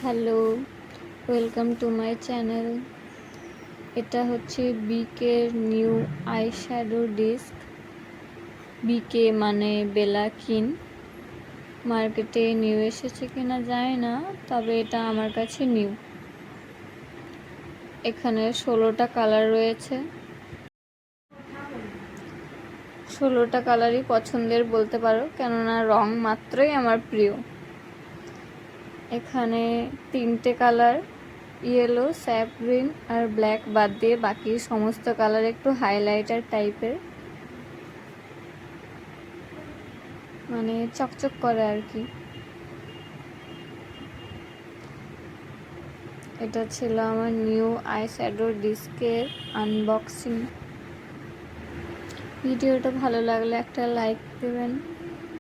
Hello, welcome to my channel. এটা হচ্ছে বিকের new eye shadow disk. বিকে মানে বেলাকিন। মার্কেটে নিউ এসেছে কিনা জানি না, তবে এটা আমার কাছে নিউ। এখানে 16টা কালার রয়েছে। 16টা কালারই পছন্দের বলতে পারো, কেননা রং মাত্রই আমার প্রিয়। এখানে 3টে কালার, ইয়েলো, স্যাপ গ্রিন আর ব্ল্যাক বাদ দিয়ে বাকি সমস্ত কালার একটু হাইলাইটার টাইপের, মানে চকচক করে আর কি। এটা ছিল আমার নিউ আই শ্যাডো ডিস্কের আনবক্সিং। ভিডিওটা ভালো লাগলে একটা লাইক দেবেন।